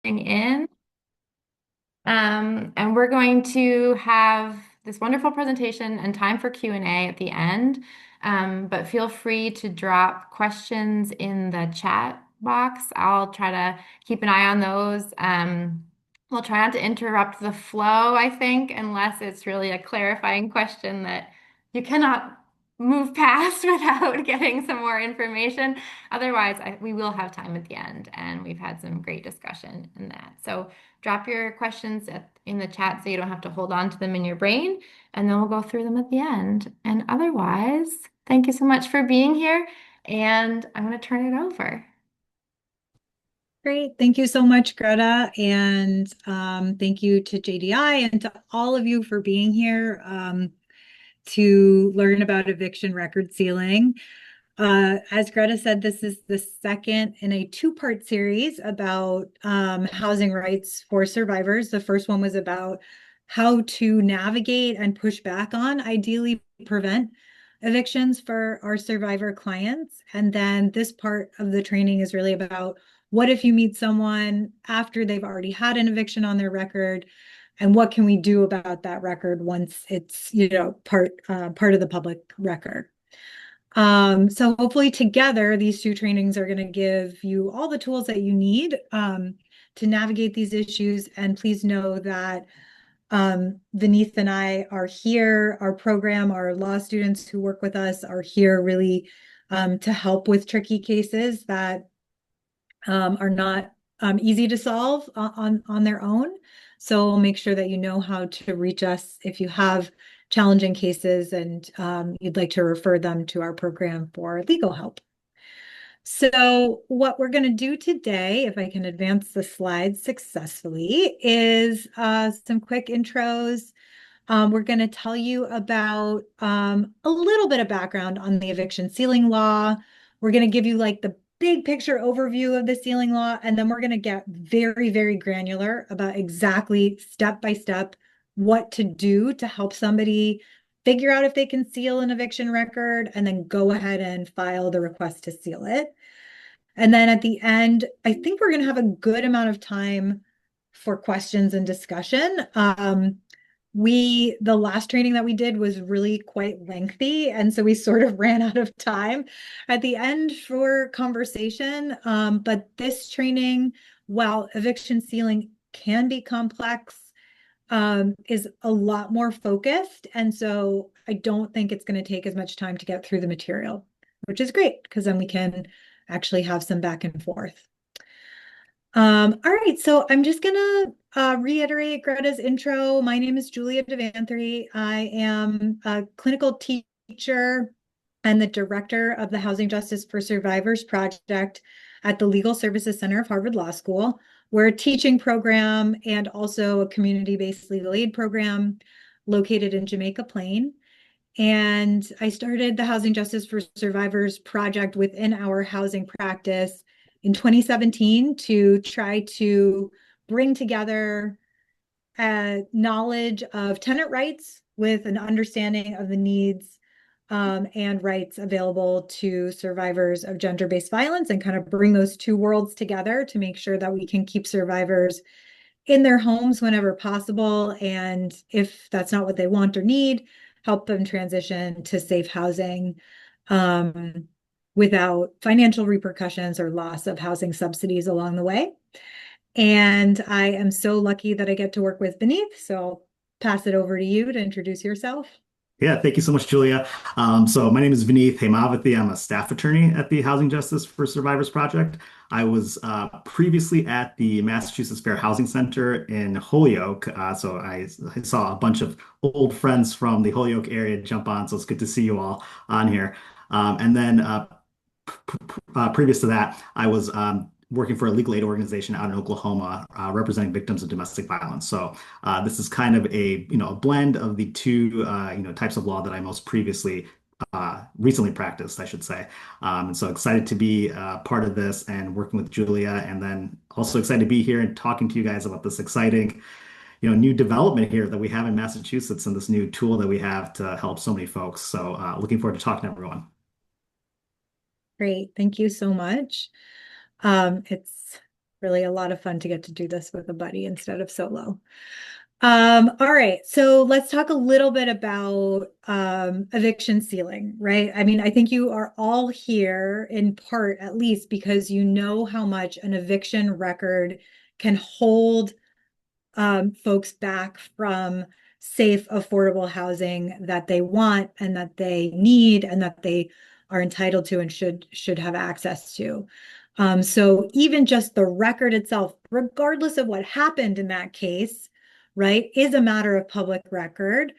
In. And we're going to have this wonderful presentation and time for Q&A at the end. But feel free to drop questions in the chat box. I'll try to keep an eye on those. We'll try not to interrupt the flow, I think, unless it's really a clarifying question that you cannot move past without getting some more information. Otherwise, we will have time at the end, and we've had some great discussion in that. So drop your questions in the chat so you don't have to hold on to them in your brain, and then we'll go through them at the end. And otherwise, thank you so much for being here, and I'm going to turn it over. Great. Thank you so much, Greta. And thank you to JDI and to all of you for being here to learn about eviction record sealing. As Greta said, this is the second in a two-part series about housing rights for survivors. The first one was about how to navigate and push back on, ideally prevent evictions for our survivor clients. And then this part of the training is really about what if you meet someone after they've already had an eviction on their record, and what can we do about that record once it's, part of the public record. So hopefully together, these two trainings are going to give you all the tools that you need to navigate these issues. And please know that Vineeth and I are here. Our program, our law students who work with us are here really to help with tricky cases that are not easy to solve on their own. So we'll make sure that you know how to reach us if you have challenging cases and you'd like to refer them to our program for legal help. So what we're going to do today, if I can advance the slides successfully, is some quick intros. We're going to tell you about a little bit of background on the eviction sealing law. We're going to give you like the big picture overview of the sealing law, and then we're going to get very, very granular about exactly step by step what to do to help somebody figure out if they can seal an eviction record and then go ahead and file the request to seal it. And then at the end, I think we're going to have a good amount of time for questions and discussion. The last training that we did was really quite lengthy, and so we sort of ran out of time at the end for conversation. But this training, while eviction sealing can be complex, is a lot more focused. And so I don't think it's going to take as much time to get through the material, which is great because then we can actually have some back and forth. All right, so I'm just gonna reiterate Greta's intro. My name is Julia Devantry. I am a clinical teacher and the director of the Housing Justice for Survivors project at the Legal Services Center of Harvard Law School. We're a teaching program and also a community-based legal aid program located in Jamaica Plain. And I started the Housing Justice for Survivors project within our housing practice in 2017 to try to bring together knowledge of tenant rights with an understanding of the needs and rights available to survivors of gender-based violence, and kind of bring those two worlds together to make sure that we can keep survivors in their homes whenever possible. And if that's not what they want or need, help them transition to safe housing without financial repercussions or loss of housing subsidies along the way. And I am so lucky that I get to work with Vineeth. So I'll pass it over to you to introduce yourself. Yeah, thank you so much, Julia. So my name is Vineeth Hemavathi. I'm a staff attorney at the Housing Justice for Survivors Project. I was previously at the Massachusetts Fair Housing Center in Holyoke. So I saw a bunch of old friends from the Holyoke area jump on. So it's good to see you all on here. And then previous to that, I was working for a legal aid organization out in Oklahoma, representing victims of domestic violence. So this is kind of a blend of the two types of law that I most previously recently practiced, I should say. And so excited to be part of this and working with Julia, and then also excited to be here and talking to you guys about this exciting new development here that we have in Massachusetts and this new tool that we have to help so many folks. So looking forward to talking to everyone. Great. Thank you so much. It's really a lot of fun to get to do this with a buddy instead of solo. All right, so let's talk a little bit about eviction sealing, right? I mean, I think you are all here in part, at least, because you know how much an eviction record can hold folks back from safe, affordable housing that they want and that they need and that they are entitled to and should have access to. So even just the record itself, regardless of what happened in that case, right, is a matter of public record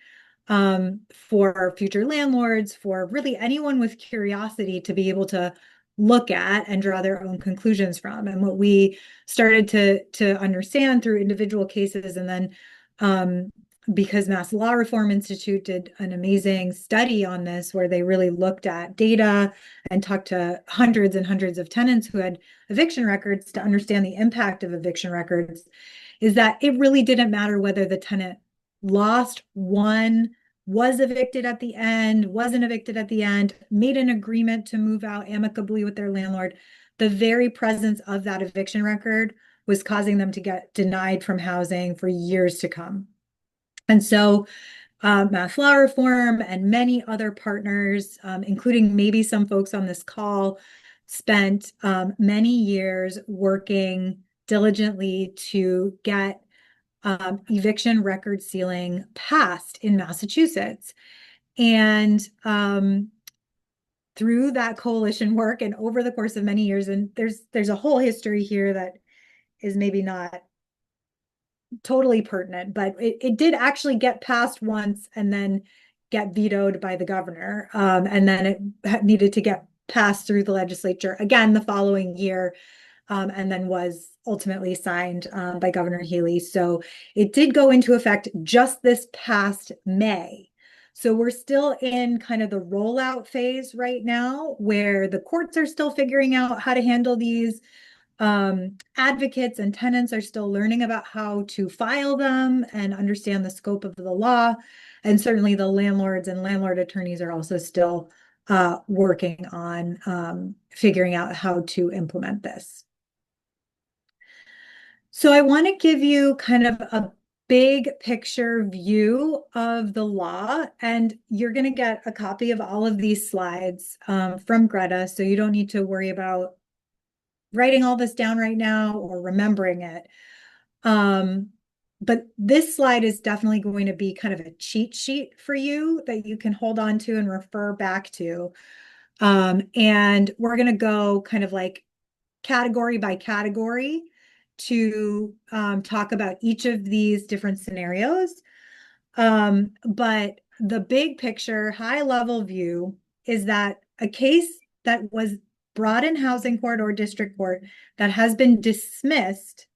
for future landlords, for really anyone with curiosity to be able to look at and draw their own conclusions from. And what we started to understand through individual cases, and then because Mass Law Reform Institute did an amazing study on this, where they really looked at data and talked to hundreds and hundreds of tenants who had eviction records to understand the impact of eviction records, is that it really didn't matter whether the tenant lost, won, was evicted at the end, wasn't evicted at the end, made an agreement to move out amicably with their landlord. The very presence of that eviction record was causing them to get denied from housing for years to come. And so Mass Law Reform and many other partners, including maybe some folks on this call, spent many years working diligently to get eviction record sealing passed in Massachusetts. And through that coalition work and over the course of many years, and there's a whole history here that is maybe not totally pertinent, but it did actually get passed once and then get vetoed by the governor. And then it needed to get passed through the legislature again the following year, and then was ultimately signed by Governor Healy. So it did go into effect just this past May. So we're still in kind of the rollout phase right now, where the courts are still figuring out how to handle these. Advocates and tenants are still learning about how to file them and understand the scope of the law. And certainly the landlords and landlord attorneys are also still working on figuring out how to implement this. So I want to give you kind of a big picture view of the law, and you're going to get a copy of all of these slides from Greta, so you don't need to worry about writing all this down right now or remembering it. But this slide is definitely going to be kind of a cheat sheet for you that you can hold on to and refer back to. And we're going to go kind of like category by category to talk about each of these different scenarios. But the big picture, high level view is that a case that was brought in housing court or district court that has been dismissed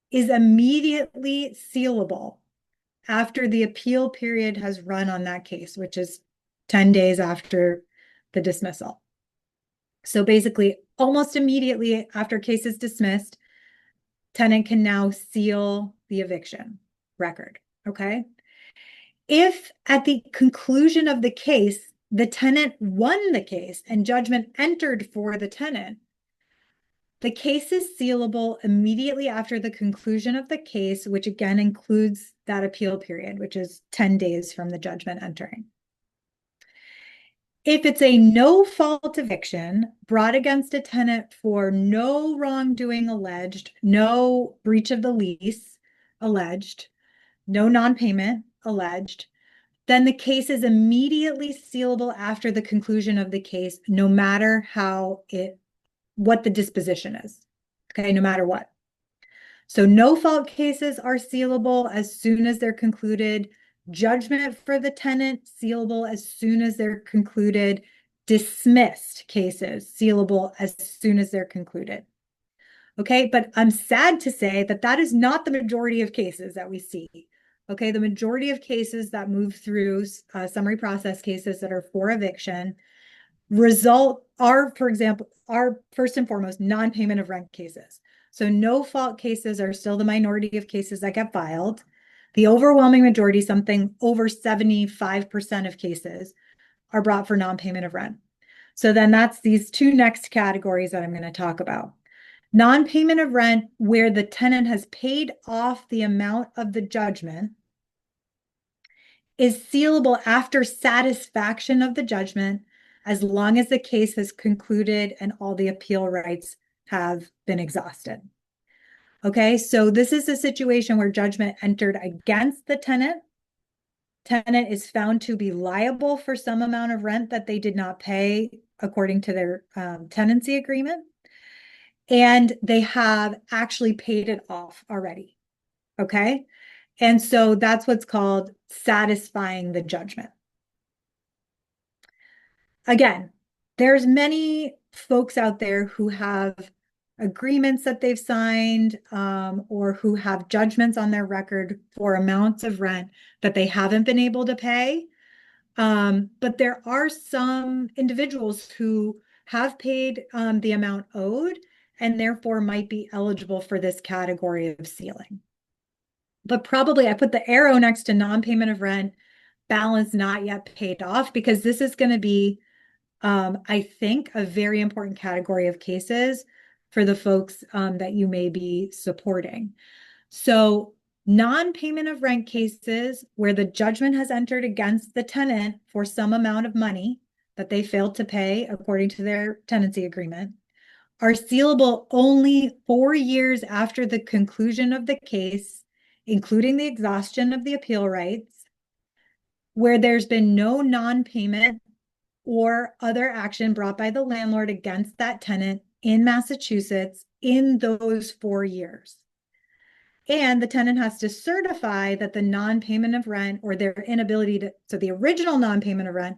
is immediately sealable after the appeal period has run on that case, which is 10 days after the dismissal. So basically, almost immediately after case is dismissed, tenant can now seal the eviction record, okay? If at the conclusion of the case, the tenant won the case and judgment entered for the tenant, the case is sealable immediately after the conclusion of the case, which again includes that appeal period, which is 10 days from the judgment entering. If it's a no-fault eviction brought against a tenant for no wrongdoing alleged, no breach of the lease alleged, no non-payment alleged, then the case is immediately sealable after the conclusion of the case, no matter what the disposition is. Okay, no matter what. So no-fault cases are sealable as soon as they're concluded. Judgment for the tenant, sealable as soon as they're concluded. Dismissed cases, sealable as soon as they're concluded. Okay, but I'm sad to say that that is not the majority of cases that we see. Okay, the majority of cases that move through summary process cases that are for eviction are, for example, are first and foremost non-payment of rent cases. So no fault cases are still the minority of cases that get filed. The overwhelming majority, something over 75% of cases, are brought for non-payment of rent. So then that's these two next categories that I'm going to talk about. Non-payment of rent where the tenant has paid off the amount of the judgment is sealable after satisfaction of the judgment, as long as the case has concluded and all the appeal rights have been exhausted. Okay, so this is a situation where judgment entered against the tenant. Tenant is found to be liable for some amount of rent that they did not pay according to their tenancy agreement. And they have actually paid it off already. Okay. And so that's what's called satisfying the judgment. Again, there's many folks out there who have agreements that they've signed or who have judgments on their record for amounts of rent that they haven't been able to pay. But there are some individuals who have paid the amount owed and therefore might be eligible for this category of sealing. But probably I put the arrow next to non-payment of rent, balance not yet paid off, because this is going to be, I think, a very important category of cases for the folks that you may be supporting. So non-payment of rent cases where the judgment has entered against the tenant for some amount of money that they failed to pay according to their tenancy agreement are sealable only 4 years after the conclusion of the case, including the exhaustion of the appeal rights, where there's been no non-payment or other action brought by the landlord against that tenant in Massachusetts in those 4 years. And the tenant has to certify that the non-payment of rent or their inability to, so the original non-payment of rent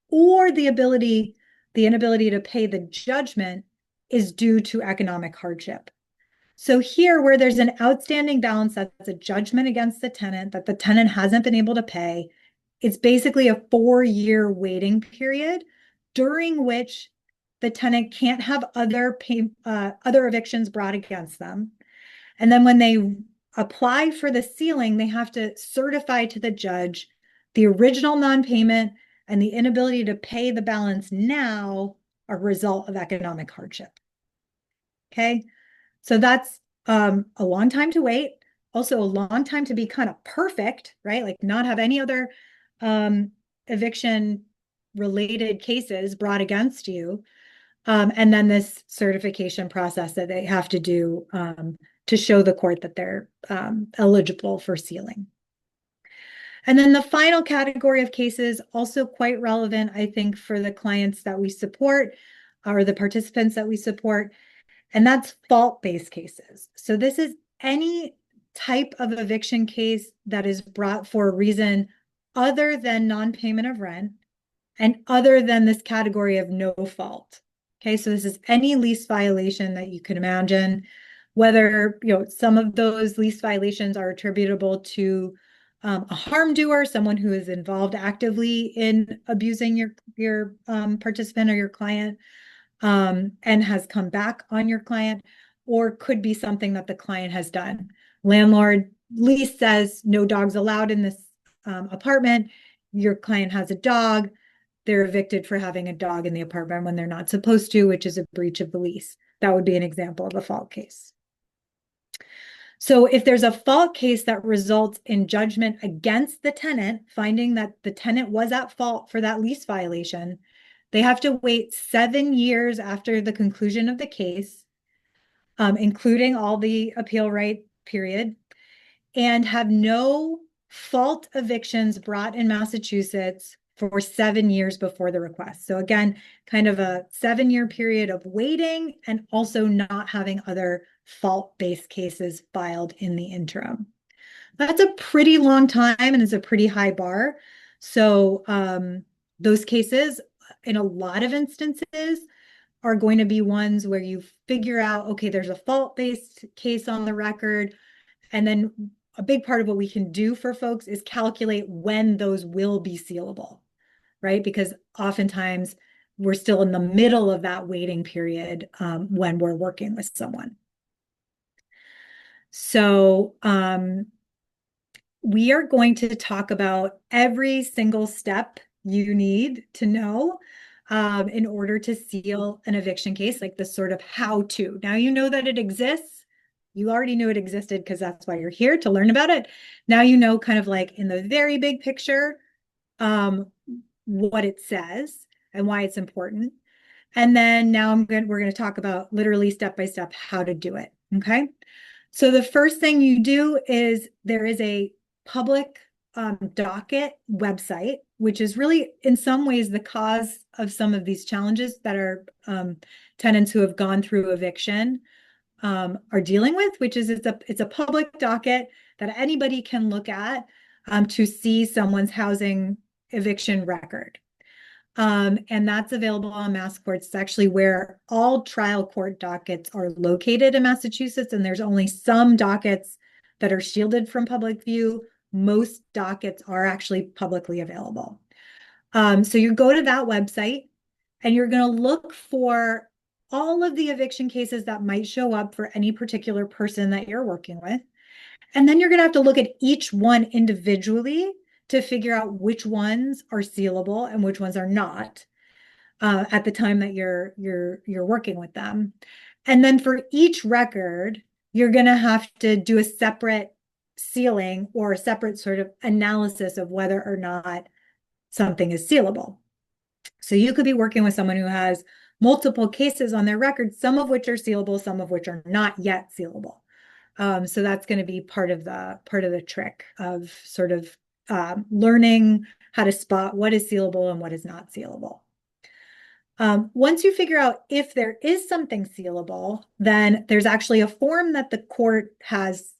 or the inability to pay the judgment is due to economic hardship. So here, where there's an outstanding balance that's a judgment against the tenant that the tenant hasn't been able to pay, it's basically a 4-year waiting period during which the tenant can't have other evictions brought against them. And then when they apply for the sealing, they have to certify to the judge the original non-payment and the inability to pay the balance now are a result of economic hardship. Okay, so that's a long time to wait. Also a long time to be kind of perfect, right? Like not have any other eviction related cases brought against you. And then this certification process that they have to do to show the court that they're eligible for sealing. And then the final category of cases, also quite relevant, I think, for the clients that we support or the participants that we support, and that's fault-based cases. So this is any type of eviction case that is brought for a reason other than non-payment of rent and other than this category of no fault. Okay, so this is any lease violation that you can imagine, whether some of those lease violations are attributable to a harm doer, someone who is involved actively in abusing your participant or your client, and has come back on your client, or could be something that the client has done. Landlord lease says no dogs allowed in this apartment. Your client has a dog. They're evicted for having a dog in the apartment when they're not supposed to, which is a breach of the lease. That would be an example of a fault case. So if there's a fault case that results in judgment against the tenant, finding that the tenant was at fault for that lease violation, they have to wait 7 years after the conclusion of the case, including all the appeal right period, and have no fault evictions brought in Massachusetts for 7 years before the request. So again, kind of a 7-year period of waiting and also not having other fault-based cases filed in the interim. That's a pretty long time and is a pretty high bar. So those cases, in a lot of instances, are going to be ones where you figure out, okay, there's a fault-based case on the record. And then a big part of what we can do for folks is calculate when those will be sealable, right? Because oftentimes we're still in the middle of that waiting period when we're working with someone. So we are going to talk about every single step you need to know in order to seal an eviction case, like the sort of how to. Now you know that it exists. You already knew it existed because that's why you're here to learn about it. Now you know kind of like in the very big picture, what it says and why it's important. And then now we're going to talk about literally step by step how to do it. Okay. So the first thing you do is there is a public docket website, which is really in some ways the cause of some of these challenges that are tenants who have gone through eviction are dealing with, which is it's a public docket that anybody can look at to see someone's housing eviction record. And that's available on Mass Courts. It's actually where all trial court dockets are located in Massachusetts, and there's only some dockets that are shielded from public view. Most dockets are actually publicly available. So you go to that website and you're going to look for all of the eviction cases that might show up for any particular person that you're working with. And then you're going to have to look at each one individually to figure out which ones are sealable and which ones are not at the time that you're working with them. And then for each record, you're going to have to do a separate sealing or a separate sort of analysis of whether or not something is sealable. So you could be working with someone who has multiple cases on their record, some of which are sealable, some of which are not yet sealable. So that's going to be part of the trick of sort of learning how to spot what is sealable and what is not sealable. Once you figure out if there is something sealable, then there's actually a form that the court has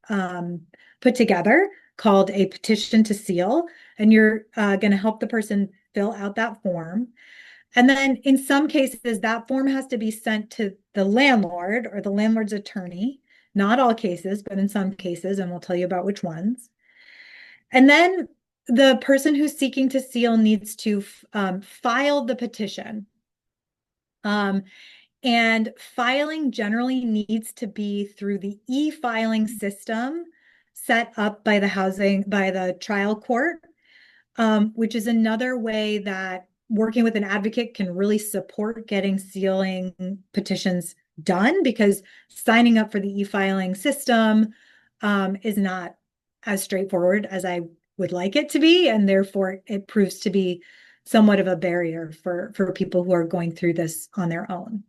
put together called a petition to seal, and you're going to help the person fill out that form. And then in some cases, that form has to be sent to the landlord or the landlord's attorney. Not all cases, but in some cases, and we'll tell you about which ones. And then the person who's seeking to seal needs to file the petition. And filing generally needs to be through the e-filing system set up by the trial court, which is another way that working with an advocate can really support getting sealing petitions done, because signing up for the e-filing system is not as straightforward as I would like it to be, and therefore it proves to be somewhat of a barrier for people who are going through this on their own.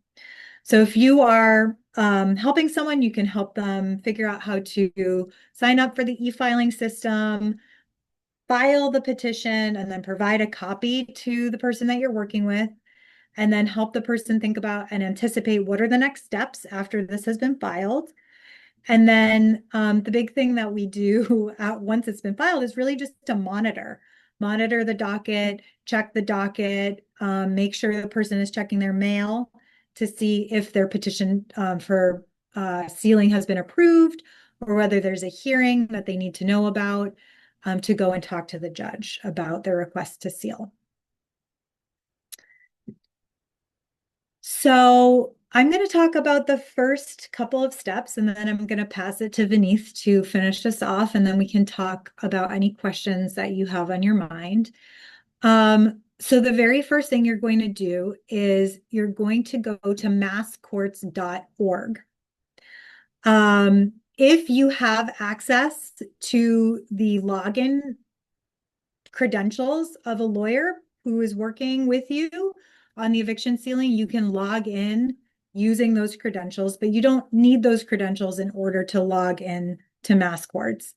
So if you are helping someone, you can help them figure out how to sign up for the e-filing system, file the petition, and then provide a copy to the person that you're working with, and then help the person think about and anticipate what are the next steps after this has been filed. And then the big thing that we do once it's been filed is really just to monitor the docket, check the docket, make sure the person is checking their mail to see if their petition for sealing has been approved, or whether there's a hearing that they need to know about to go and talk to the judge about their request to seal. So I'm going to talk about the first couple of steps, and then I'm going to pass it to Vineeth to finish us off, and then we can talk about any questions that you have on your mind. So the very first thing you're going to do is you're going to go to masscourts.org. If you have access to the login credentials of a lawyer who is working with you on the eviction sealing, you can log in using those credentials, but you don't need those credentials in order to log in to Mass Courts.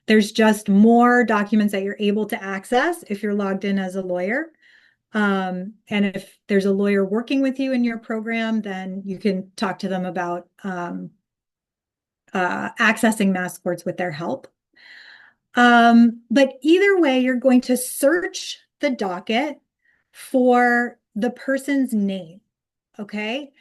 There's just more documents that you're able to access if you're logged in as a lawyer. And if there's a lawyer working with you in your program, then you can talk to them about accessing Mass Courts with their help. But either way, you're going to search the docket for the person's name, okay?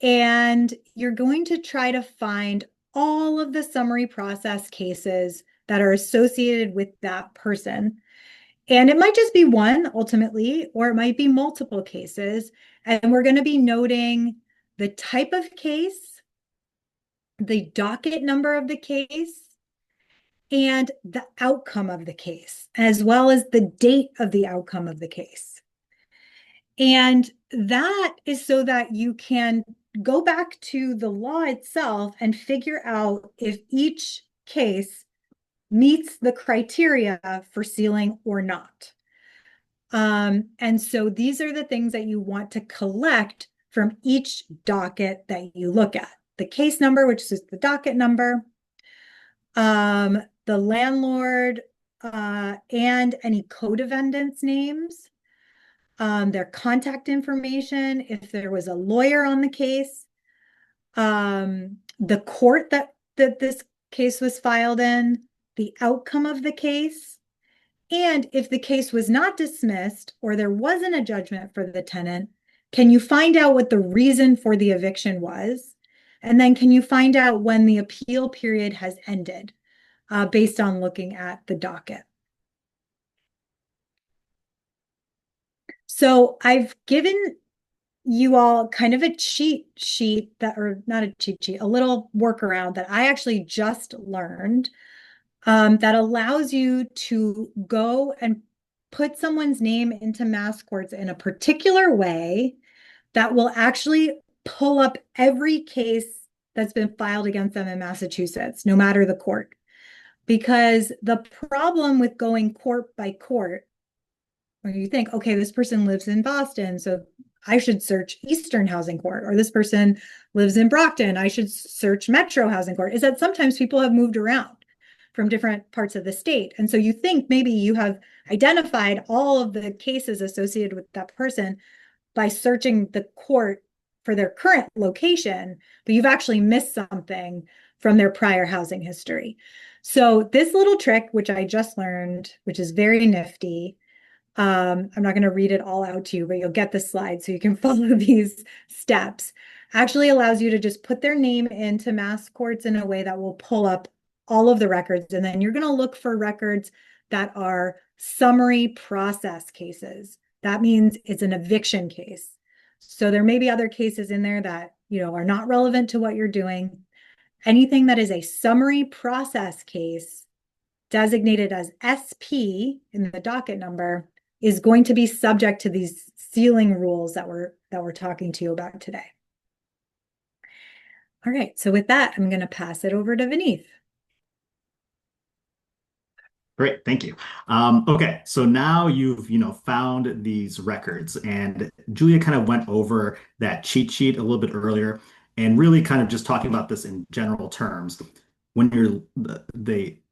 And you're going to try to find all of the summary process cases that are associated with that person. And it might just be one ultimately, or it might be multiple cases. And we're going to be noting the type of case, the docket number of the case, and the outcome of the case, as well as the date of the outcome of the case. And that is so that you can go back to the law itself and figure out if each case meets the criteria for sealing or not. And so these are the things that you want to collect from each docket that you look at. The case number, which is the docket number, the landlord, and any co-defendants' names, their contact information, if there was a lawyer on the case, the court that this case was filed in, the outcome of the case, and if the case was not dismissed or there wasn't a judgment for the tenant, can you find out what the reason for the eviction was? And then can you find out when the appeal period has ended, based on looking at the docket? So I've given you all kind of a cheat sheet that, or not a cheat sheet, a little workaround that I actually just learned, that allows you to go and put someone's name into mass courts in a particular way that will actually pull up every case that's been filed against them in Massachusetts, no matter the court. Because the problem with going court by court, when you think, okay, this person lives in Boston, so I should search Eastern Housing Court, or this person lives in Brockton, I should search Metro Housing Court, is that sometimes people have moved around from different parts of the state. And so you think maybe you have identified all of the cases associated with that person by searching the court for their current location, but you've actually missed something from their prior housing history. So this little trick, which I just learned, which is very nifty, I'm not going to read it all out to you, but you'll get the slide so you can follow these steps, actually allows you to just put their name into mass courts in a way that will pull up all of the records. And then you're going to look for records that are summary process cases. That means it's an eviction case. So there may be other cases in there that, are not relevant to what you're doing. Anything that is a summary process case designated as SP in the docket number is going to be subject to these sealing rules that we're talking to you about today. All right, so with that, I'm going to pass it over to Vineeth. Great, thank you. Okay, so now you've found these records, and Julia kind of went over that cheat sheet a little bit earlier, and really kind of just talking about this in general terms. When you're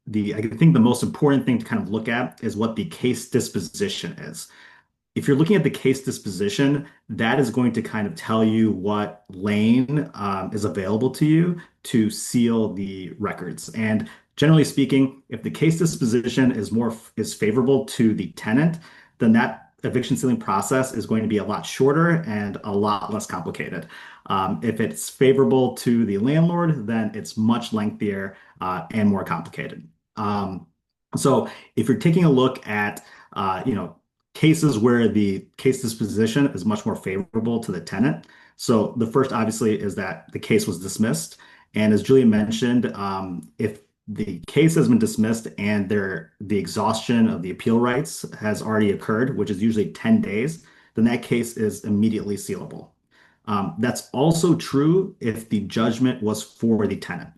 I think the most important thing to kind of look at is what the case disposition is. If you're looking at the case disposition, that is going to kind of tell you what lane is available to you to seal the records. And generally speaking, if the case disposition is favorable to the tenant, then that eviction sealing process is going to be a lot shorter and a lot less complicated. If it's favorable to the landlord, then it's much lengthier and more complicated. So if you're taking a look at cases where the case disposition is much more favorable to the tenant. So the first, obviously, is that the case was dismissed. And as Julia mentioned, if the case has been dismissed and the exhaustion of the appeal rights has already occurred, which is usually 10 days, then that case is immediately sealable. That's also true if the judgment was for the tenant.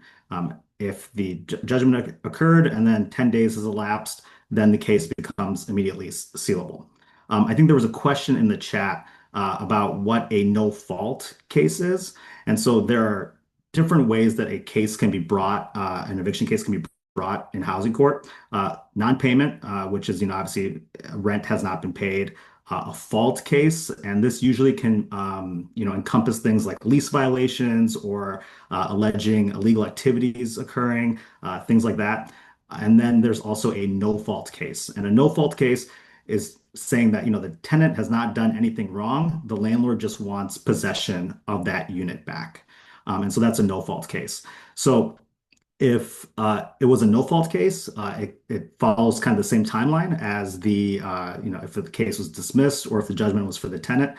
If the judgment occurred and then 10 days has elapsed, then the case becomes immediately sealable. I think there was a question in the chat about what a no fault case is. And so there are different ways that a case can be brought, an eviction case can be brought in housing court. Non-payment, which is, obviously rent has not been paid. A fault case, and this usually can, encompass things like lease violations or alleging illegal activities occurring, things like that. And then there's also a no fault case. And a no fault case is saying that, the tenant has not done anything wrong. The landlord just wants possession of that unit back. And so that's a no fault case. So if it was a no fault case, it follows kind of the same timeline as if the case was dismissed or if the judgment was for the tenant.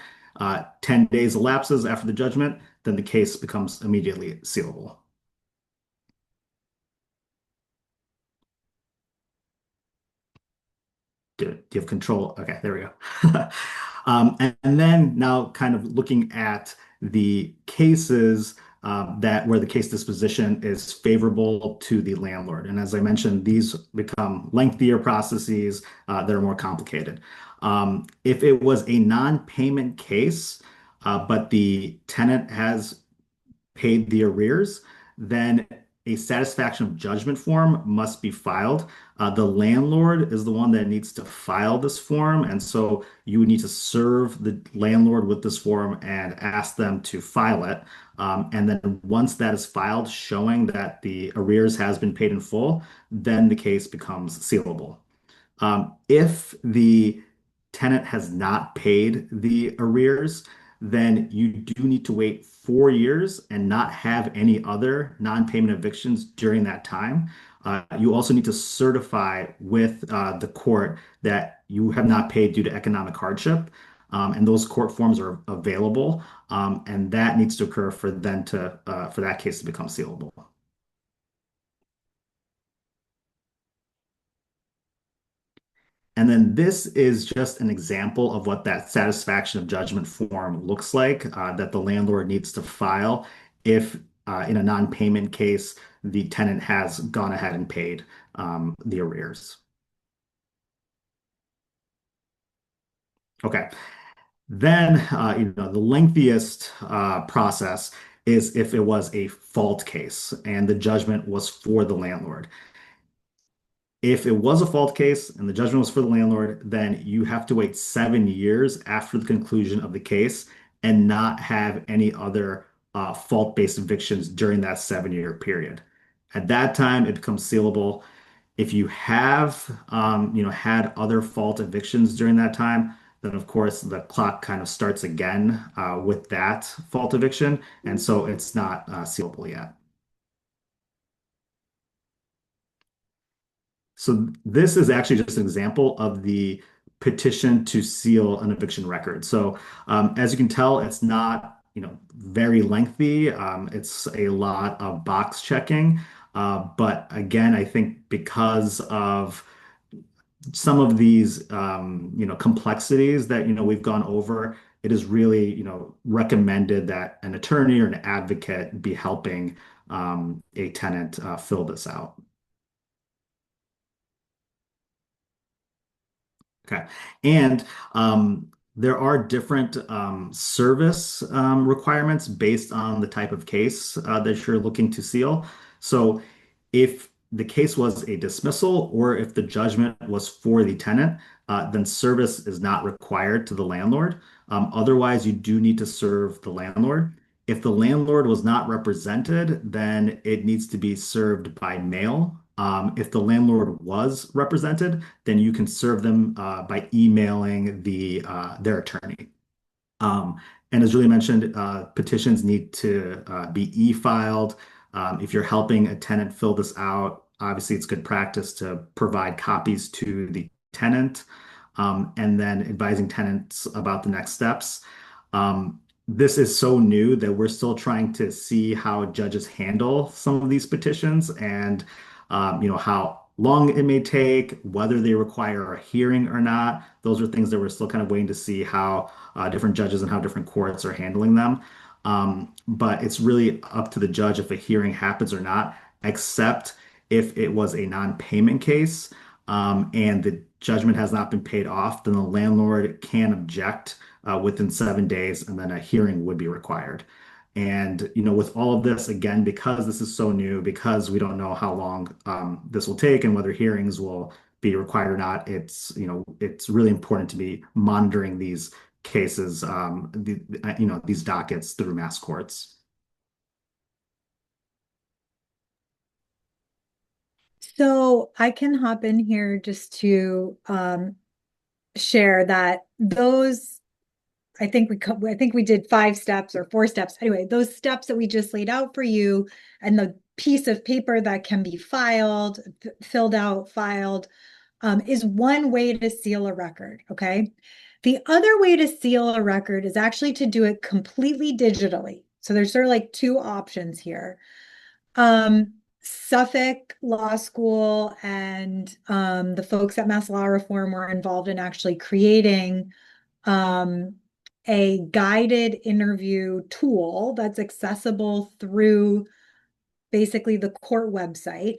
10 days elapses after the judgment, then the case becomes immediately sealable. Do you have control? Okay, there we go. And then now kind of looking at the cases that where the case disposition is favorable to the landlord. And as I mentioned, these become lengthier processes that are more complicated. If it was a non-payment case, but the tenant has paid the arrears, then a satisfaction of judgment form must be filed. The landlord is the one that needs to file this form, and so you would need to serve the landlord with this form and ask them to file it. And then once that is filed, showing that the arrears has been paid in full, then the case becomes sealable. If the tenant has not paid the arrears, then you do need to wait 4 years and not have any other non-payment evictions during that time. You also need to certify with the court that you have not paid due to economic hardship. And those court forms are available, and that needs to occur for that case to become sealable. And then this is just an example of what that satisfaction of judgment form looks like that the landlord needs to file if, in a non-payment case, the tenant has gone ahead and paid the arrears. Okay. Then, the lengthiest process is if it was a fault case and the judgment was for the landlord. If it was a fault case and the judgment was for the landlord, then you have to wait 7 years after the conclusion of the case and not have any other fault-based evictions during that 7 year period. At that time, it becomes sealable. If you have, had other fault evictions during that time, then of course the clock kind of starts again with that fault eviction, and so it's not sealable yet. So this is actually just an example of the petition to seal an eviction record. So as you can tell, it's not, very lengthy. It's a lot of box checking. But again, I think because of some of these, complexities that, we've gone over, it is really, recommended that an attorney or an advocate be helping a tenant fill this out. Okay. And there are different service requirements based on the type of case that you're looking to seal. So if the case was a dismissal or if the judgment was for the tenant, then service is not required to the landlord. Otherwise, you do need to serve the landlord. If the landlord was not represented, then it needs to be served by mail. If the landlord was represented, then you can serve them by emailing their attorney. Um, and as Julie mentioned, petitions need to be e-filed. If you're helping a tenant fill this out, obviously it's good practice to provide copies to the tenant, and then advising tenants about the next steps. This is so new that we're still trying to see how judges handle some of these petitions and how long it may take, whether they require a hearing or not. Those are things that we're still kind of waiting to see how different judges and how different courts are handling them. But it's really up to the judge if a hearing happens or not, except if it was a non-payment case and the judgment has not been paid off, then the landlord can object within 7 days, and then a hearing would be required. And with all of this, again, because this is so new, because we don't know how long this will take and whether hearings will be required or not, it's really important to be monitoring these cases, these dockets through mass courts. So I can hop in here just to share that those I think we did 5 steps or 4 steps. Anyway, those steps that we just laid out for you and the piece of paper that can be filed, filled out, filed, is one way to seal a record. Okay. The other way to seal a record is actually to do it completely digitally. So there's sort of like two options here. Suffolk Law School and the folks at Mass Law Reform were involved in actually creating um, a guided interview tool that's accessible through basically the court website,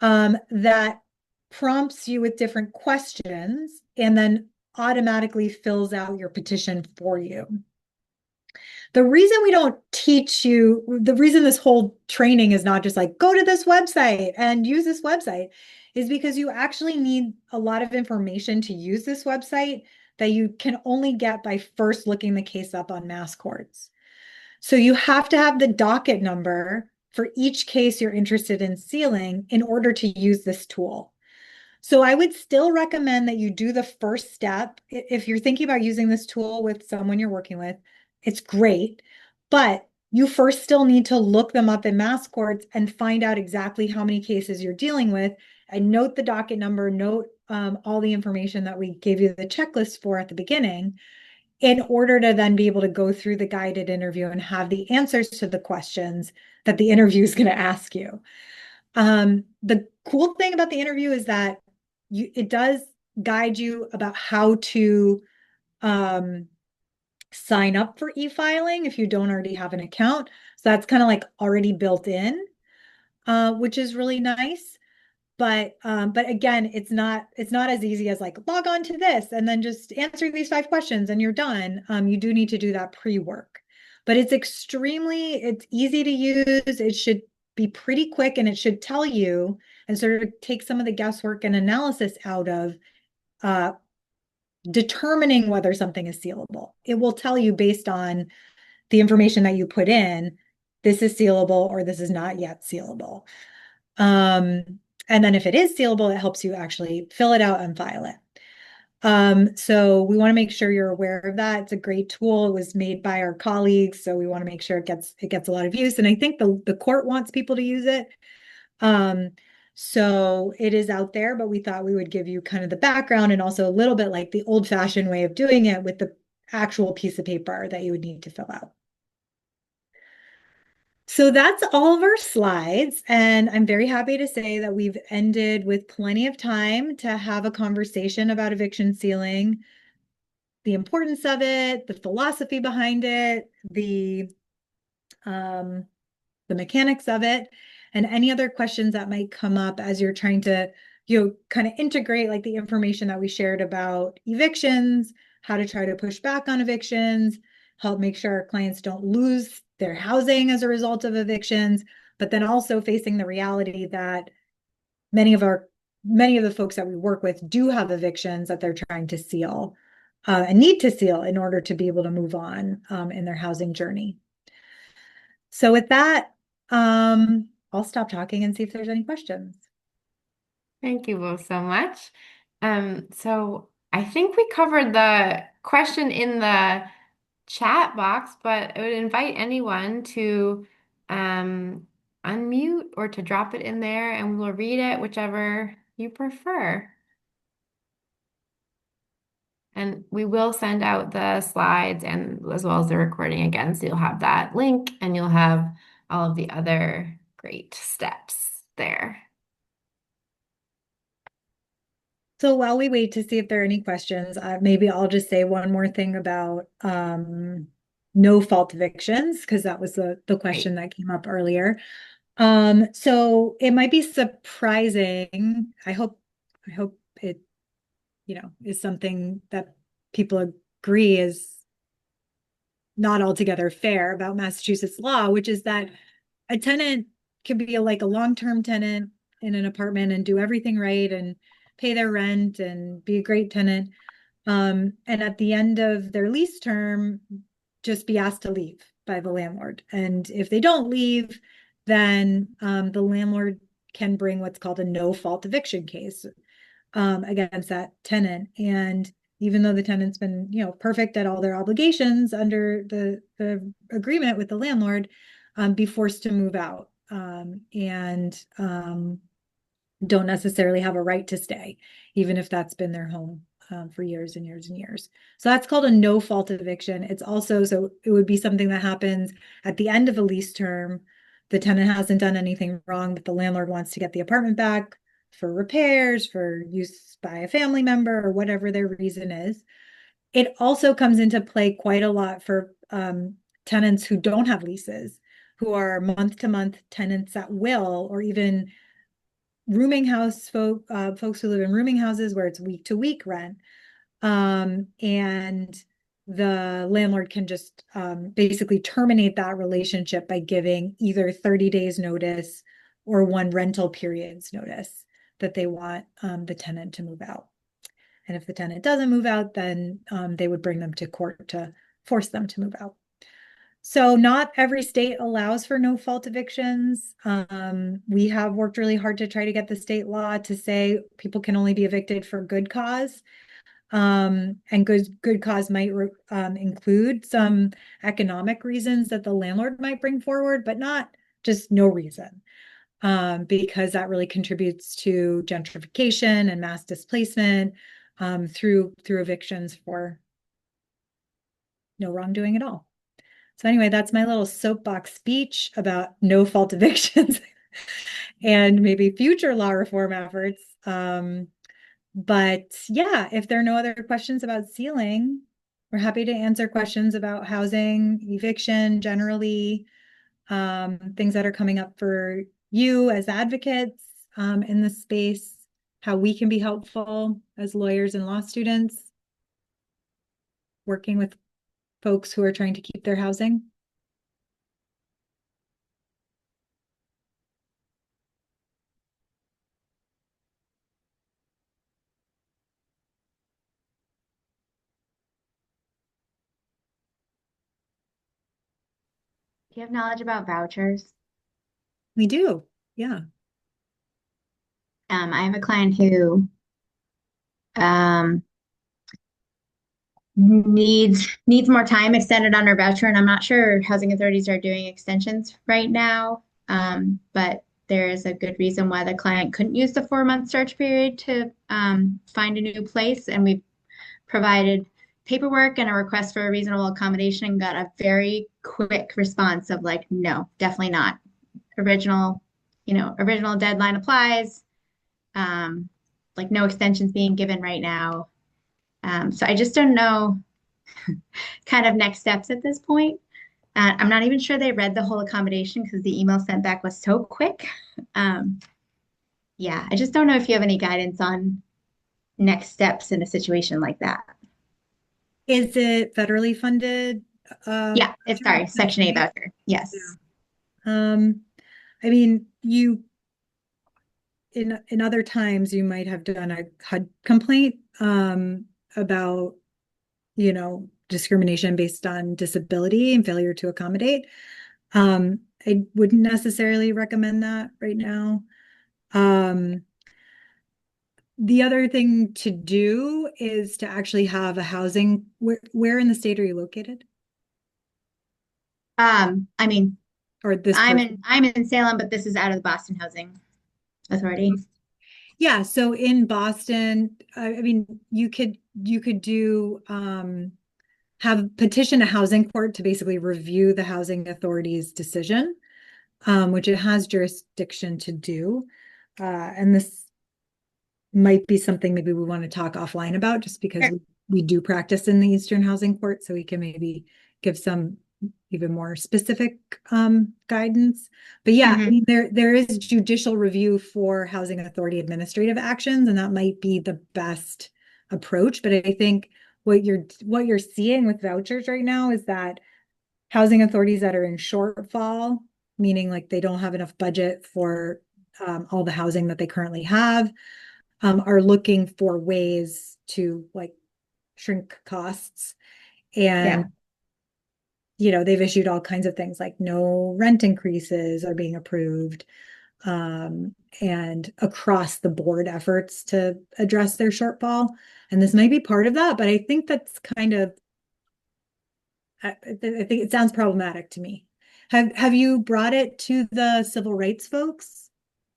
that prompts you with different questions and then automatically fills out your petition for you. The reason we don't teach you, the reason this whole training is not just like, go to this website and use this website, is because you actually need a lot of information to use this website that you can only get by first looking the case up on mass courts. So you have to have the docket number for each case you're interested in sealing in order to use this tool. So I would still recommend that you do the first step. If you're thinking about using this tool with someone you're working with, it's great, but you first still need to look them up in mass courts and find out exactly how many cases you're dealing with and note the docket number, note all the information that we gave you the checklist for at the beginning in order to then be able to go through the guided interview and have the answers to the questions that the interview is going to ask you. The cool thing about the interview is that it does guide you about how to sign up for e-filing if you don't already have an account. So that's kind of like already built in, which is really nice. But again, it's not as easy as like log on to this and then just answer these 5 questions and you're done. You do need to do that pre-work, but it's easy to use. It should be pretty quick and it should tell you and sort of take some of the guesswork and analysis out of determining whether something is sealable. It will tell you based on the information that you put in, this is sealable or this is not yet sealable. And then if it is sealable, it helps you actually fill it out and file it. So we want to make sure you're aware of that. It's a great tool. It was made by our colleagues, so we want to make sure it gets a lot of use. And I think the court wants people to use it. So it is out there, but we thought we would give you kind of the background and also a little bit like the old-fashioned way of doing it with the actual piece of paper that you would need to fill out. So that's all of our slides, and I'm very happy to say that we've ended with plenty of time to have a conversation about eviction sealing, the importance of it, the philosophy behind it, the mechanics of it, and any other questions that might come up as you're trying to, kind of integrate like the information that we shared about evictions, how to try to push back on evictions, help make sure our clients don't lose their housing as a result of evictions, but then also facing the reality that many of the folks that we work with do have evictions that they're trying to seal and need to seal in order to be able to move on in their housing journey. So with that, I'll stop talking and see if there's any questions. Thank you both so much. So I think we covered the question in the chat box, but I would invite anyone to unmute or to drop it in there and we will read it, whichever you prefer. And we will send out the slides and as well as the recording again, so you'll have that link and you'll have all of the other great steps there. So while we wait to see if there are any questions, maybe I'll just say one more thing about no fault evictions, because that was the question that came up earlier. So it might be surprising. I hope it, is something that people agree is not altogether fair about Massachusetts law, which is that a tenant can be like a long-term tenant in an apartment and do everything right and pay their rent and be a great tenant. And at the end of their lease term, just be asked to leave by the landlord. And if they don't leave, then the landlord can bring what's called a no-fault eviction case against that tenant. And even though the tenant's been, perfect at all their obligations under the agreement with the landlord, be forced to move out and don't necessarily have a right to stay, even if that's been their home for years and years and years. So that's called a no fault eviction. It's also, so it would be something that happens at the end of a lease term. The tenant hasn't done anything wrong, but the landlord wants to get the apartment back for repairs, for use by a family member, or whatever their reason is. It also comes into play quite a lot for tenants who don't have leases, who are month-to-month tenants at will, or even folks who live in rooming houses where it's week-to-week rent. And the landlord can just basically terminate that relationship by giving either 30 days notice or one rental period's notice that they want the tenant to move out. And if the tenant doesn't move out, then they would bring them to court to force them to move out. So not every state allows for no fault evictions. We have worked really hard to try to get the state law to say people can only be evicted for good cause. And good cause might include some economic reasons that the landlord might bring forward, but not just no reason. Because that really contributes to gentrification and mass displacement through evictions for no wrongdoing at all. So anyway, that's my little soapbox speech about no fault evictions and maybe future law reform efforts. But yeah, if there are no other questions about sealing, we're happy to answer questions about housing, eviction generally, things that are coming up for you as advocates in this space, how we can be helpful as lawyers and law students working with folks who are trying to keep their housing. Do you have knowledge about vouchers? We do, yeah. I have a client who um, needs more time extended on her voucher, and I'm not sure housing authorities are doing extensions right now. But there is a good reason why the client couldn't use the 4 month search period to find a new place, and we've provided paperwork and a request for a reasonable accommodation and got a very quick response of like, no, definitely not. Original, original deadline applies. Um, like no extensions being given right now. So I just don't know kind of next steps at this point. I'm not even sure they read the whole accommodation because the email sent back was so quick. Um, yeah, I just don't know if you have any guidance on next steps in a situation like that. Is it federally funded? Yeah, it's Voucher? sorry, Section 8 voucher. Yeah. Yes. I mean, you in other times you might have done a HUD complaint about, discrimination based on disability and failure to accommodate. I wouldn't necessarily recommend that right now. The other thing to do is to actually have a housing. Where in the state are you located? I mean, Or this I'm person? in I'm in Salem, but this is out of the Boston Housing Authority. Yeah, so in Boston, I mean, you could do have petition a housing court to basically review the housing authority's decision, which it has jurisdiction to do. And this might be something maybe we want to talk offline about just because Sure. we do practice in the Eastern Housing Court, so we can maybe give some even more specific guidance. But yeah, I Mhm. mean, there is judicial review for housing authority administrative actions, and that might be the best approach. But I think what you're seeing with vouchers right now is that housing authorities that are in shortfall, meaning like they don't have enough budget for all the housing that they currently have, are looking for ways to like shrink costs. And, Yeah. they've issued all kinds of things like no rent increases are being approved, and across the board efforts to address their shortfall. And this might be part of that, but I think that's kind of, I think it sounds problematic to me. Have you brought it to the civil rights folks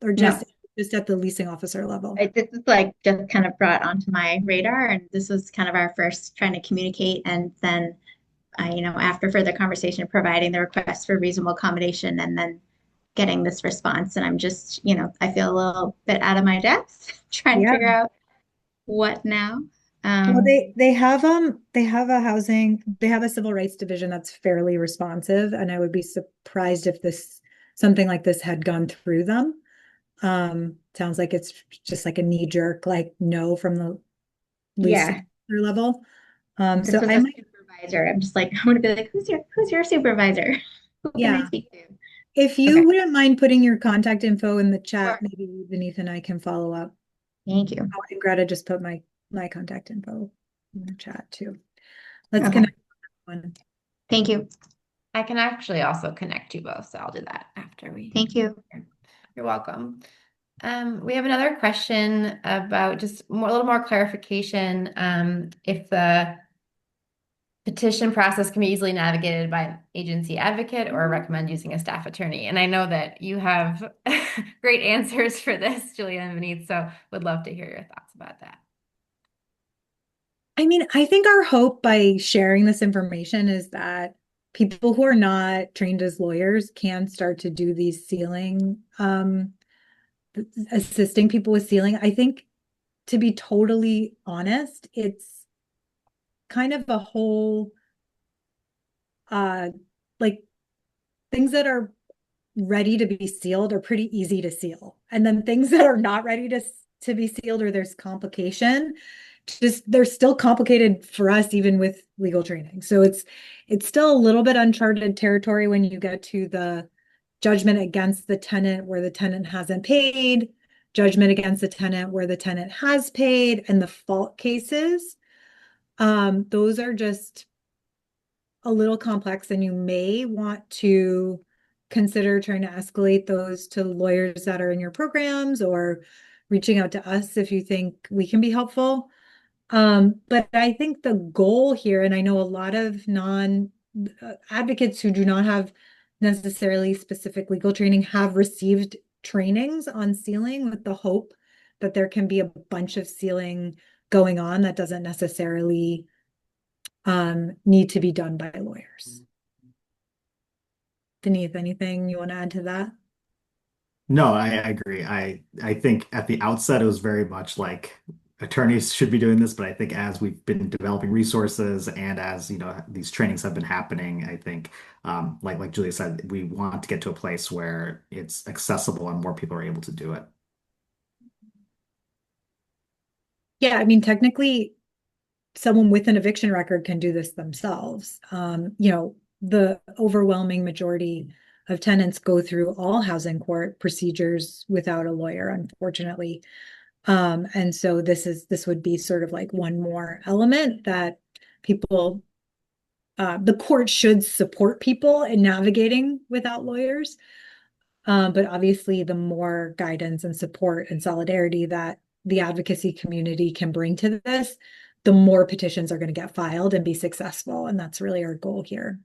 or just No. at the leasing officer level? This is like just kind of brought onto my radar, and this was kind of our first trying to communicate, and then after further conversation, providing the request for reasonable accommodation, and then getting this response. And I'm just, I feel a little bit out of my depth trying to Yeah. figure out what now. Well, they have a civil rights division that's fairly responsive, and I would be surprised if this something like this had gone through them. Sounds like it's just like a knee jerk, like no from the least Yeah, superior level. this So was I a might, supervisor. I'm just like, I'm gonna be like, who's your supervisor? Who can I yeah. speak to? If you Okay, wouldn't mind putting your contact info in the sure. chat, maybe Beneath and I can follow up. Thank you. Oh, and Greta just put my contact info in the chat too. Let's Okay, connect one. thank you. I can actually also connect you both, so I'll do that after we. Thank you. You're welcome. We have another question about just more, a little more clarification. If the petition process can be easily navigated by an agency advocate or recommend using a staff attorney. And I know that you have great answers for this, Julia and Vineet, so would love to hear your thoughts about that. I mean, I think our hope by sharing this information is that people who are not trained as lawyers can start to do these sealing, assisting people with sealing. I think, to be totally honest, it's kind of a whole, uh, like things that are ready to be sealed are pretty easy to seal. And then things that are not ready to be sealed or there's complication, just they're still complicated for us even with legal training. So it's still a little bit uncharted territory when you get to the judgment against the tenant where the tenant hasn't paid, judgment against the tenant where the tenant has paid, and the fault cases. Those are just a little complex, and you may want to consider trying to escalate those to lawyers that are in your programs or reaching out to us if you think we can be helpful. But I think the goal here, and I know a lot of non advocates who do not have necessarily specific legal training have received trainings on sealing with the hope that there can be a bunch of sealing going on that doesn't necessarily need to be done by lawyers. Denise, anything you want to add to that? No, I agree. I think at the outset it was very much like attorneys should be doing this, but I think as we've been developing resources and as these trainings have been happening, I think like Julia said, we want to get to a place where it's accessible and more people are able to do it. Yeah, I mean, technically, someone with an eviction record can do this themselves. The overwhelming majority of tenants go through all housing court procedures without a lawyer, unfortunately. And so this would be sort of like one more element that people, the court should support people in navigating without lawyers. But obviously, the more guidance and support and solidarity that the advocacy community can bring to this, the more petitions are going to get filed and be successful. And that's really our goal here.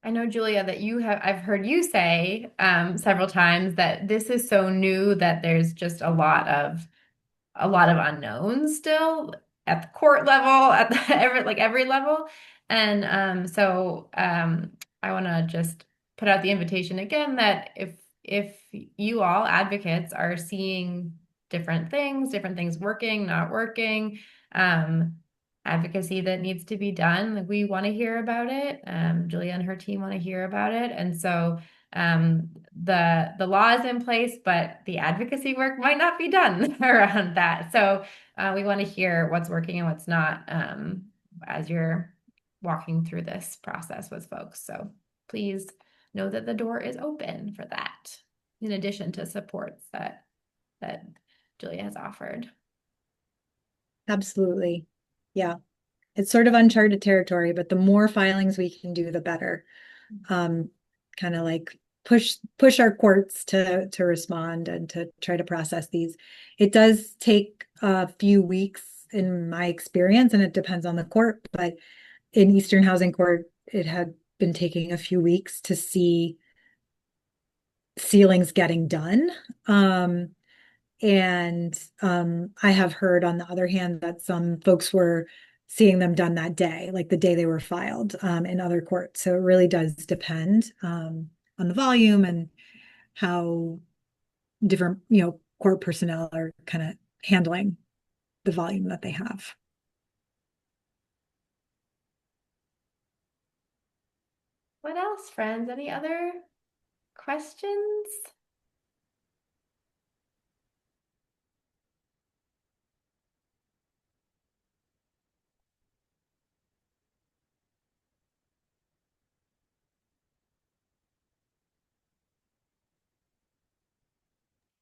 I know, Julia, that I've heard you say several times that this is so new that there's just a lot of unknowns still at the court level, at the every level. And I want to just put out the invitation again that if you all advocates are seeing different things working, not working, um, advocacy that needs to be done, like we want to hear about it. Julia and her team want to hear about it. And so the law is in place, but the advocacy work might not be done around that. So we want to hear what's working and what's not as you're walking through this process with folks. So please know that the door is open for that, in addition to supports that Julia has offered. Absolutely. Yeah. It's sort of uncharted territory, but the more filings we can do, the better. Kind of like push our courts to respond and to try to process these. It does take a few weeks in my experience, and it depends on the court, but in Eastern Housing Court, it had been taking a few weeks to see ceilings getting done. And I have heard, on the other hand, that some folks were seeing them done that day, like the day they were filed, in other courts. So it really does depend on the volume and how different, court personnel are kind of handling the volume that they have. What else, friends? Any other questions?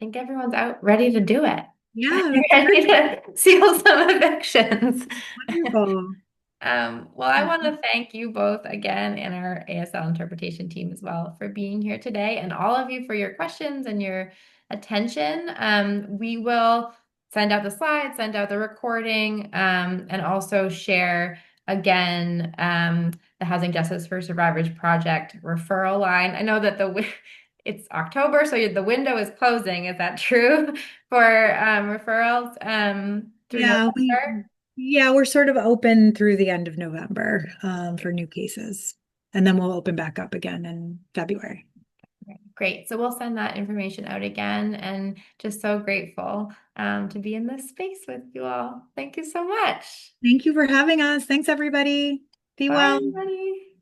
I think everyone's out ready to do it. Yeah, Ready to seal some evictions. wonderful. Well, I want to thank you both again and our ASL interpretation team as well for being here today and all of you for your questions and your attention. We will send out the slides, send out the recording, and also share again the Housing Justice for Survivors Project referral line. I know that it's October, so the window is closing. Is that true for referrals through Yeah, November? we're sort of open through the end of November for new cases. And then we'll open back up again in February. Great. So we'll send that information out again and just so grateful to be in this space with you all. Thank you so much. Thank you for having us. Thanks, everybody. Be Bye, well. everybody.